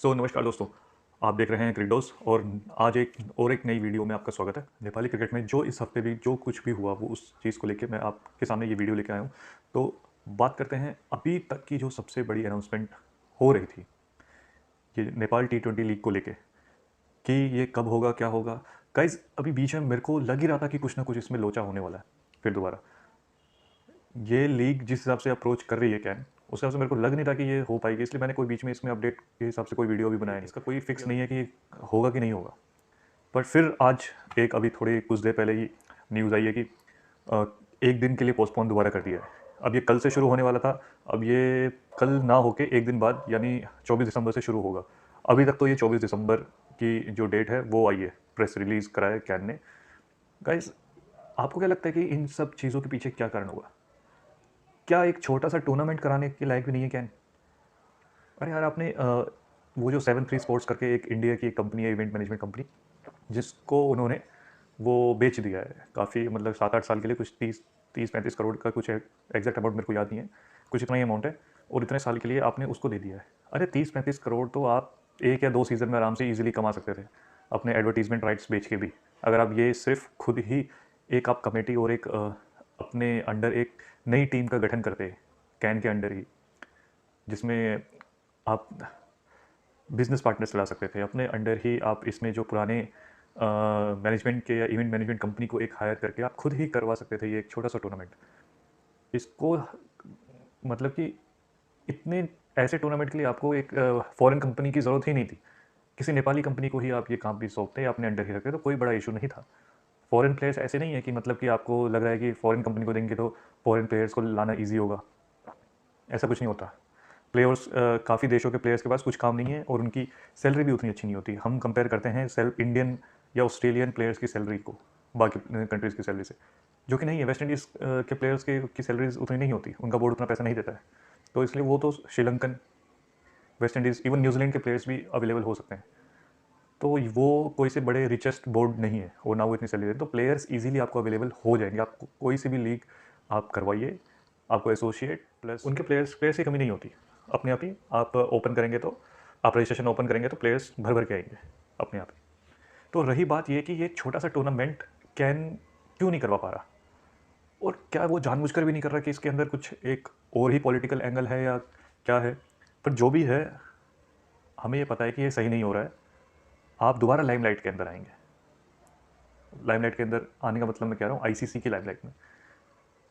नमस्कार दोस्तों, आप देख रहे हैं क्रिकडोस और आज एक नई वीडियो में आपका स्वागत है। नेपाली क्रिकेट में जो इस हफ्ते भी जो कुछ भी हुआ वो उस चीज़ को लेके मैं आपके सामने ये वीडियो लेके आया हूँ। तो बात करते हैं अभी तक की जो सबसे बड़ी अनाउंसमेंट हो रही थी, ये नेपाल T20 लीग को लेके कि ये कब होगा, क्या होगा। गाइज़ अभी बीच में मेरे को लग ही रहा था कि कुछ ना कुछ इसमें लोचा होने वाला है। फिर दोबारा ये लीग जिस हिसाब से अप्रोच कर रही है कैन, उस हिसाब से मेरे को लग नहीं था कि ये हो पाएगी, इसलिए मैंने कोई बीच में इसमें अपडेट के हिसाब से कोई वीडियो भी बनाया नहीं। इसका कोई फिक्स नहीं है कि होगा कि नहीं होगा। पर फिर आज एक अभी थोड़ी कुछ देर पहले ही न्यूज़ आई है कि अ, एक दिन के लिए पोस्टपोन दोबारा कर दिया है। अब ये कल से शुरू होने वाला था, अब ये कल ना होके एक दिन बाद यानी 24 दिसंबर से शुरू होगा। अभी तक तो ये 24 दिसंबर की जो डेट है वो आई है, प्रेस रिलीज़ करा है कैन ने। गाइस आपको क्या लगता है कि इन सब चीज़ों के पीछे क्या कारण होगा? क्या एक छोटा सा टूर्नामेंट कराने के लायक भी नहीं है कैन? अरे यार आपने वो जो 7-3 स्पोर्ट्स करके एक इंडिया की एक कंपनी है, इवेंट मैनेजमेंट कंपनी, जिसको उन्होंने वो बेच दिया है काफ़ी, मतलब 7-8 साल के लिए कुछ 30-35 करोड़ का कुछ है। एग्जैक्ट अमाउंट मेरे को याद नहीं है, कुछ इतना ही अमाउंट है और इतने साल के लिए आपने उसको दे दिया है। अरे 30-35 करोड़ तो आप 1 या 2 सीज़न में आराम से ईजिली कमा सकते थे अपने एडवर्टीजमेंट राइट्स बेच के भी, अगर आप ये सिर्फ खुद ही एक आप कमेटी और एक अपने अंडर एक नई टीम का गठन करते कैन के अंडर ही, जिसमें आप बिजनेस पार्टनर्स ला सकते थे अपने अंडर ही। आप इसमें जो पुराने मैनेजमेंट के या इवेंट मैनेजमेंट कंपनी को एक हायर करके आप खुद ही करवा सकते थे ये एक छोटा सा टूर्नामेंट। इसको मतलब कि इतने ऐसे टूर्नामेंट के लिए आपको एक फॉरेन कंपनी की ज़रूरत ही नहीं थी। किसी नेपाली कंपनी को ही आप ये काम भी सौंपते या अपने अंडर ही रखते तो कोई बड़ा इशू नहीं था। फॉरेन प्लेयर्स ऐसे नहीं है कि मतलब कि आपको लग रहा है कि फॉरेन कंपनी को देंगे तो फॉरेन प्लेयर्स को लाना ईजी होगा, ऐसा कुछ नहीं होता। प्लेयर्स काफ़ी देशों के प्लेयर्स के पास कुछ काम नहीं है और उनकी सैलरी भी उतनी अच्छी नहीं होती। हम कंपेयर करते हैं सेल्फ इंडियन या ऑस्ट्रेलियन प्लेयर्स की सैलरी को बाकी कंट्रीज़ की सैलरी से, जो कि नहीं है। वेस्ट इंडीज़ के प्लेयर्स की सैलरीज उतनी नहीं होती, उनका बोर्ड उतना पैसा नहीं देता है। तो इसलिए वो तो Sri Lankan, West Indies, even New Zealand के प्लेयर्स भी अवेलेबल हो सकते हैं। तो वो कोई से बड़े रिचेस्ट बोर्ड नहीं है और ना वो इतनी सैलरी देते, तो प्लेयर्स इजीली आपको अवेलेबल हो जाएंगे। आपको कोई सी भी लीग आप करवाइए, आपको एसोसिएट प्लस उनके प्लेयर्स की कमी नहीं होती। अपने आप ही आप ओपन करेंगे तो, आप रजिस्ट्रेशन ओपन करेंगे तो प्लेयर्स भर भर के आएंगे अपने आप ही। तो रही बात ये कि ये छोटा सा टूर्नामेंट कैन क्यों नहीं करवा पा रहा, और क्या वो जानबूझकर भी नहीं कर रहा कि इसके अंदर कुछ एक और ही पॉलिटिकल एंगल है या क्या है। पर जो भी है, हमें ये पता है कि ये सही नहीं हो रहा है। आप दोबारा लाइमलाइट के अंदर आएंगे। लाइमलाइट के अंदर आने का मतलब मैं कह रहा हूँ आईसीसी की लाइमलाइट में,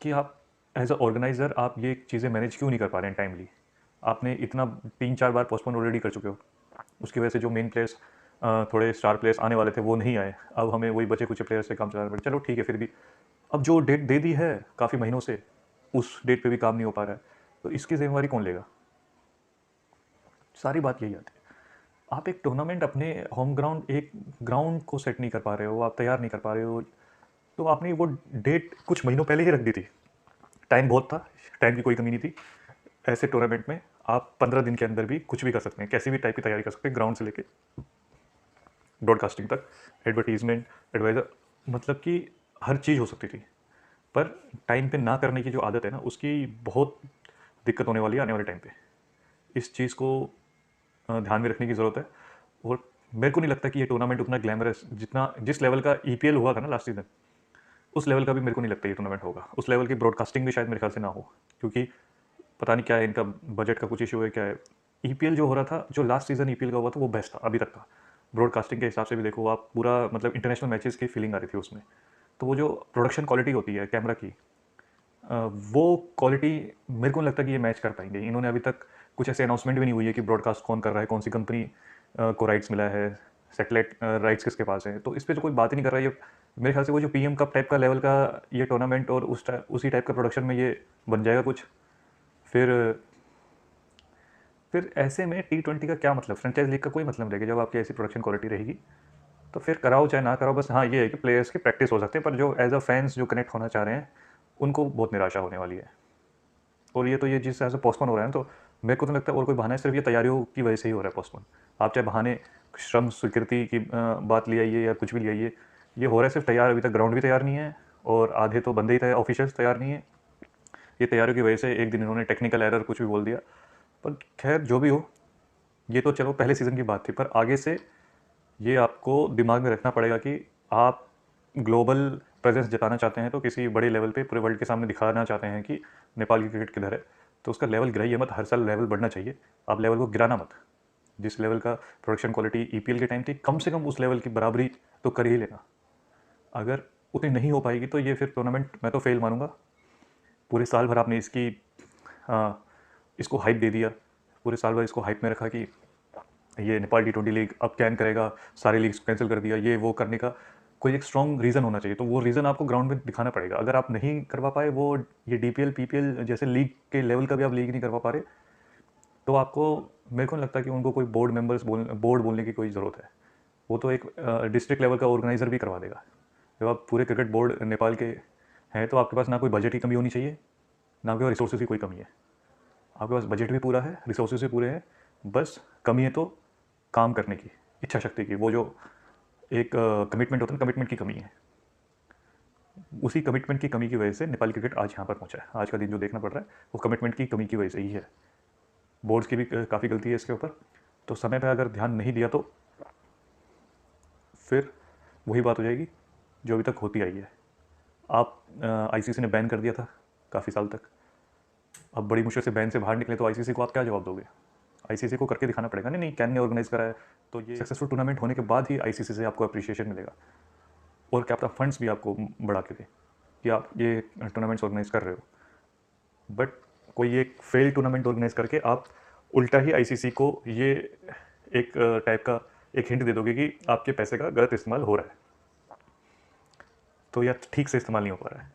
कि आप एज अ ऑर्गेनाइज़र आप ये चीज़ें मैनेज क्यों नहीं कर पा रहे हैं टाइमली। आपने इतना 3-4 बार पोस्टपोन ऑलरेडी कर चुके हो, उसकी वजह से जो मेन प्लेयर्स थोड़े स्टार प्लेयर्स आने वाले थे वो नहीं आए। अब हमें वही बचे कुछ प्लेयर्स से काम चलाना पड़े। चलो ठीक है, फिर भी अब जो डेट दे दी है काफ़ी महीनों से, उस डेट पे भी काम नहीं हो पा रहा है, तो इसकी जिम्मेवारी कौन लेगा? सारी बात यही आती है। आप एक टूर्नामेंट अपने होम ग्राउंड, एक ग्राउंड को सेट नहीं कर पा रहे हो, आप तैयार नहीं कर पा रहे हो, तो आपने वो डेट कुछ महीनों पहले ही रख दी थी। टाइम बहुत था, टाइम की कोई कमी नहीं थी। ऐसे टूर्नामेंट में आप 15 दिन के अंदर भी कुछ भी कर सकते हैं, कैसी भी टाइप की तैयारी कर सकते हैं, ग्राउंड से लेके ब्रॉडकास्टिंग तक, एडवर्टीजमेंट, एडवाइज़र, मतलब कि हर चीज़ हो सकती थी। पर टाइम पे ना करने की जो आदत है ना, उसकी बहुत दिक्कत होने वाली है आने वाले टाइम पे। इस चीज़ को ध्यान में रखने की ज़रूरत है। और मेरे को नहीं लगता कि ये टूर्नामेंट उतना ग्लैमरस, जितना जिस लेवल का ईपीएल हुआ था ना लास्ट सीजन, उस लेवल का भी मेरे को नहीं लगता ये टूर्नामेंट होगा। उस लेवल की ब्रॉडकास्टिंग भी शायद मेरे ख्याल से ना हो, क्योंकि पता नहीं क्या है, इनका बजट का कुछ इशू है क्या है। ईपीएल जो हो रहा था, जो लास्ट सीजन ईपीएल का हुआ था, वो बेस्ट था अभी तक का। ब्रॉडकास्टिंग के हिसाब से भी देखो आप, पूरा मतलब इंटरनेशनल मैचेस की फीलिंग आ रही थी उसमें। तो वो जो प्रोडक्शन क्वालिटी होती है कैमरा की, वो क्वालिटी मेरे को नहीं लगता कि ये मैच कर पाएंगे। इन्होंने अभी तक कुछ ऐसे अनाउंसमेंट भी नहीं हुई है कि ब्रॉडकास्ट कौन कर रहा है, कौन सी कंपनी को राइट्स मिला है, सेटेलाइट राइट्स किसके पास है, तो इस पर तो कोई बात ही नहीं कर रहा है। ये मेरे ख्याल से वो जो पीएम कप टाइप का लेवल का ये टूर्नामेंट और उसी टाइप का प्रोडक्शन में ये बन जाएगा कुछ। फिर फिर ऐसे में T20 का क्या मतलब, फ्रेंचाइज लीग का कोई मतलब नहीं रहेगा जब आपकी ऐसी प्रोडक्शन क्वालिटी रहेगी। तो फिर कराओ चाहे ना कराओ, बस हाँ ये है कि प्लेयर्स की प्रैक्टिस हो सकते हैं, पर जो एज अ फैंस जो कनेक्ट होना चाह रहे हैं उनको बहुत निराशा होने वाली है। और ये तो ये जिस तरह से पोस्टपोन हो रहा है ना, तो मेरे को तो लगता है और कोई बहाना है, सिर्फ ये तैयारियों की वजह से ही हो रहा है पोस्टपोन। आप चाहे बहाने श्रम स्वीकृति की बात ले आइए या कुछ भी ले आइए, ये हो रहा है सिर्फ तैयार। अभी तक ग्राउंड भी तैयार नहीं है और आधे तो बंदे ही तैयार, ऑफिशियल्स तैयार नहीं है। ये तैयारियों की वजह से एक दिन इन्होंने टेक्निकल एरर कुछ भी बोल दिया। पर खैर जो भी हो, ये तो चलो पहले सीज़न की बात थी, पर आगे से ये आपको दिमाग में रखना पड़ेगा कि आप ग्लोबल प्रेजेंस जताना चाहते हैं, तो किसी बड़े लेवल पे पूरे वर्ल्ड के सामने दिखाना चाहते हैं कि नेपाल की क्रिकेट किधर है, तो उसका लेवल गिराइए मत, हर साल लेवल बढ़ना चाहिए। आप लेवल को गिराना मत। जिस लेवल का प्रोडक्शन क्वालिटी ईपीएल के टाइम थी, कम से कम उस लेवल की बराबरी तो कर ही लेना। अगर उतनी नहीं हो पाएगी तो ये फिर टूर्नामेंट मैं तो फेल मानूंगा। पूरे साल भर आपने इसको हाइप दे दिया, पूरे साल भर इसको हाइप में रखा कि ये नेपाल T20 लीग अब कैन करेगा, सारी लीग्स कैंसिल कर दिया, ये वो करने का कोई एक स्ट्रॉन्ग रीज़न होना चाहिए। तो वो रीज़न आपको ग्राउंड में दिखाना पड़ेगा। अगर आप नहीं करवा पाए वो, ये डीपीएल पीपीएल जैसे लीग के लेवल का भी आप लीग नहीं करवा पा रहे, तो आपको, मेरे को नहीं लगता कि उनको कोई बोर्ड बोलने की कोई ज़रूरत है। वो तो एक डिस्ट्रिक्ट लेवल का ऑर्गेनाइज़र भी करवा देगा। जब आप पूरे क्रिकेट बोर्ड नेपाल के हैं, तो आपके पास ना कोई बजट की कमी होनी चाहिए, ना कोई रिसोर्सेज की कोई कमी है। आपके पास बजट भी पूरा है, रिसोर्सेज भी पूरे हैं, बस कमी है तो काम करने की, इच्छा शक्ति की। वो जो एक कमिटमेंट होता है, कमिटमेंट की कमी है। उसी कमिटमेंट की कमी की वजह से नेपाली क्रिकेट आज यहाँ पर पहुँचा है। आज का दिन जो देखना पड़ रहा है वो कमिटमेंट की कमी की वजह से ही है। बोर्ड्स की भी काफ़ी गलती है इसके ऊपर। तो समय पर अगर ध्यान नहीं दिया तो फिर वही बात हो जाएगी जो अभी तक होती आई है। आप आईसीसी ने बैन कर दिया था काफ़ी साल तक, अब बड़ी मुश्किल से बैन से बाहर निकले तो आईसीसी को आप क्या जवाब दोगे? आईसीसी को करके दिखाना पड़ेगा, नहीं नहीं कैन ने ऑर्गेनाइज करा है, तो ये सक्सेसफुल टूर्नामेंट होने के बाद ही आईसीसी से आपको अप्रिशिएशन मिलेगा और क्या पता फंड्स भी आपको बढ़ा के दे कि आप ये टूर्नामेंट्स ऑर्गेनाइज कर रहे हो। बट कोई एक फेल टूर्नामेंट ऑर्गेनाइज करके आप उल्टा ही आईसीसी को ये एक टाइप का एक हिंट दे दोगे कि आपके पैसे का गलत इस्तेमाल हो रहा है, तो या ठीक से इस्तेमाल नहीं हो पा रहा है।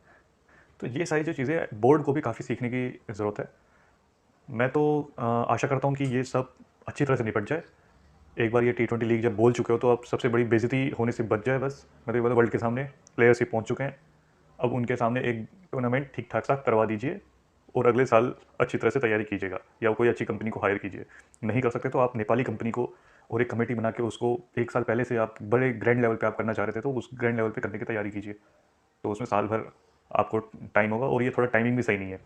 तो ये सारी जो चीज़ें बोर्ड को भी काफ़ी सीखने की ज़रूरत है। मैं तो आशा करता हूँ कि ये सब अच्छी तरह से निपट जाए। एक बार ये T20 लीग जब बोल चुके हो तो अब सबसे बड़ी बेइज्जती होने से बच जाए बस। मैं तो ये बोला, वर्ल्ड के सामने प्लेयर्स ही पहुँच चुके हैं, अब उनके सामने एक टूर्नामेंट ठीक ठाक सा करवा दीजिए और अगले साल अच्छी तरह से तैयारी कीजिएगा, या कोई अच्छी कंपनी को हायर कीजिए। नहीं कर सकते तो आप नेपाली कंपनी को और एक कमेटी बना के उसको एक साल पहले से आप बड़े ग्रैंड लेवल पे आप करना चाह रहे थे, तो उस ग्रैंड लेवल पे करने की तैयारी कीजिए। तो उसमें साल भर आपको टाइम होगा, और ये थोड़ा टाइमिंग भी सही नहीं है।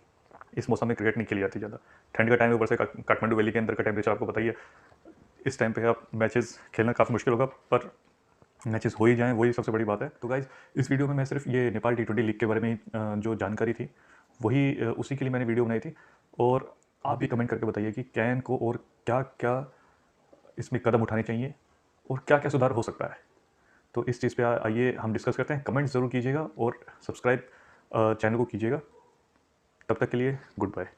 इस मौसम में क्रिकेट नहीं खेली जाती ज़्यादा, ठंड का टाइम है, ऊपर से काठमांडू वैली के अंदर का टेम्परेचर आपको बताइए। इस टाइम पे आप मैचेस खेलना काफ़ी मुश्किल होगा, पर मैचेस हो ही जाएँ वही सबसे बड़ी बात है। तो गाइज़, इस वीडियो में मैं सिर्फ ये नेपाल T20 लीग के बारे में जो जानकारी थी वही उसी के लिए मैंने वीडियो बनाई थी। और आप भी कमेंट करके बताइए कि कैन को और क्या क्या इसमें कदम उठाने चाहिए और क्या क्या सुधार हो सकता है। तो इस चीज़ पे आइए हम डिस्कस करते हैं। कमेंट ज़रूर कीजिएगा और सब्सक्राइब चैनल को कीजिएगा। तब तक के लिए गुड बाय।